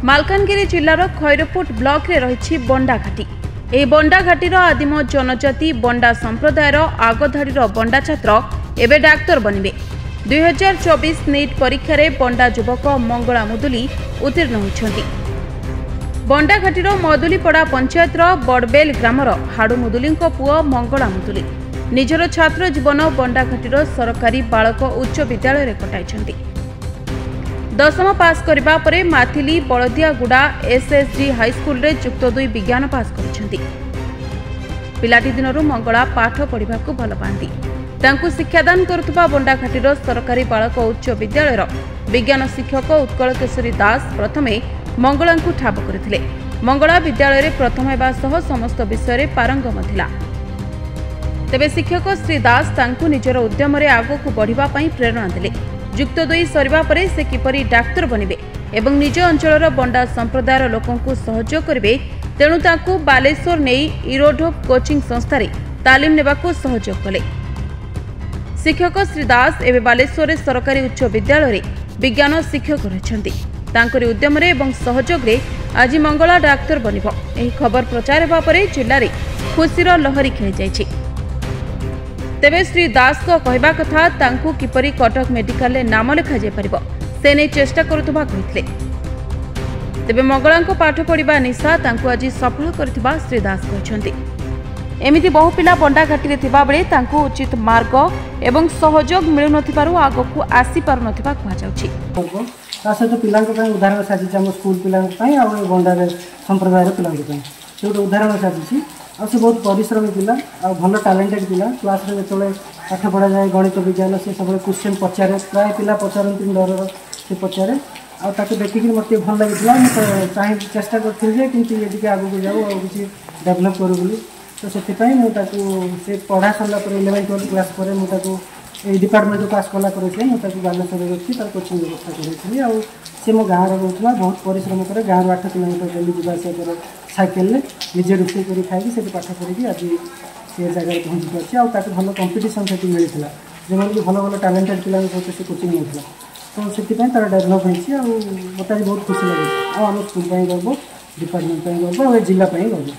Malkangiri जिलार खैरपुट block रे रही बंडा घाटी। यह बंडा घाटीर आदिम जनजाति बंडा संप्रदायर आगधाड़ीर बंडा छात्र एवं डाक्तर बनबे। 2024 नीट परीक्षा रे बंडा युवक मंगला मुदुली उत्तीर्ण होइछन्ति। बंडा घाटीर मदुलीपड़ा पंचायतर बड़बेल ग्रामर हाड़ू मुदुली पुओ मंगला मुदुली निजर छात्र जीवन बंडा घाटीर सरकारी बालक उच्च विद्यालय कटाइछन्ति। 10th पास करबा परे माथिली बलदियागुड़ा एसएसडी हाईस्कूल रे युक्त 2 विज्ञान पास करिसेंति। पिलाटी दिनरु मंगला पाठ पढ़िबाकू भल पांती। तांकू शिक्षादान करुवा बंडा घाटीर सरकारी बालक उच्च विद्यालयर विज्ञान शिक्षक उत्कल केशरी दास प्रथमे मंगला ठाब करथिले। मंगला विद्यालय रे प्रथम हेबा सह समस्त विषय रे पारंगम थिला। तेबे शिक्षक श्री दास तांकू निजर उद्यम रे आगकू बढ़िबा पई प्रेरणा दिले। युक्त 2 सरिबा परे से किपरि डाक्तर बनिबे एवं निज अंचलर बंडा संप्रदायर लोकंकू सहयोग करिवे तेणु तांकू बालेश्वर नेई इरोडोप कोचिंग संस्था रे तालीम नेबाकू सहयोग कले। शिक्षक श्री दास एवं बालेश्वर रे सरकारी उच्च विद्यालय रे विज्ञान शिक्षक रहिछन्ति। तांकरी उद्यम रे एवं सहयोग रे आज मंगला डाक्तर बनिबो। एही खबर प्रचार हेबा परे जिल्ला रे खुशीर लहरी खेली जायछि। तेबे श्री दास को कहबा कथा तांकू किपरि कटक मेडिकल ले नाम लिखा जाय परिबो से नै चेष्टा करुतबा कहितले। तेबे मंगला को पाठ पढ़िबा निशा तांकू आज सफल करथिबा श्री दास कहछन्ति। एमिति बहु पिला बंडा घाटी रे थिबा बेले तांकू उचित मार्ग एवं सहयोग मिलु नथिबारु आगकू आसी पारु नथिबा कहै जाउछि। तासे तो पिलांक पय उदाहरण साजी हम स्कूल पिलांक पय आ बंडा रे संप्रदाय रे पिलांक पय जो उदाहरण साजी आ से बहुत परिश्रमी पिला आ भल टैलेंटेड पिला। क्लास रे जेतले पाठ पढ़ा जाए गणित विज्ञान से सब क्वेश्चन पचारे प्राय पिला पचारती डर से पचारे आ ताके देखिक मते भल लागिला। मैं चाहे चेष्टा करथि कि ये टिके आगु जाऊ और किसी डेवलप करू बोली तो से मु ताकू से पढ़ा सरला पर 11 12 क्लास पर मु ताकू ए डिपार्टमेंट को पास कला करे मु ताकू बालेश्वर रे रखी तार कोचिंग व्यवस्था करेछि। आ से मो गाँव रे रहउतला बहुत परिश्रम करे गाँव 8 किलोमीटर डेली जीवा से कर साइकिल ले निजे रुपे करी खाई से पाठ पढ़ी आज से जगह पहुँची पार्टी आ भल कंपिटिशन से मिलता जो कि भल भल टैलेंटेड पिला सहित से कोचिंग होता तो से तार डेभलप होती मत बहुत खुशी लगे। आम स्कूल गर्व डिपार्टमेंट गर्व और जिला गर्व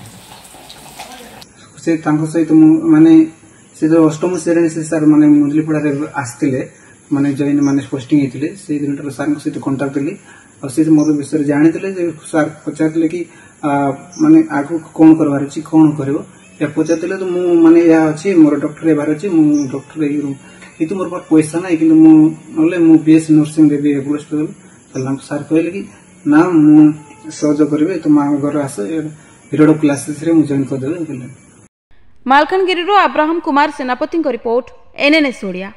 से सहित माने से जो 8th श्रेणी से सर माने मुदलीपड़ा आसते माने जॉइन माने पोस्टिंग होते से दिन सर सहित कंटाक्ट कली और से मोर विषय जानी सर पचारे कि माने आगु कौन करवार अछि कौन करबो या पचारले तो मु माने या अछि मोर डॉक्टर हेबार अछि मु डॉक्टर एतु मोर पर पैसा नै कि मु नले मु बीएस नर्सिंग देबी एबुल हॉस्पिटल तला सर कहले कि ना मु सहयोग करबे तो मा घर आस हिरोड क्लासेस रे मु जॉइन कर देबे। मालकानगिरी रो अब्राहम कुमार सेनापति को रिपोर्ट एनएनएस ओडिया।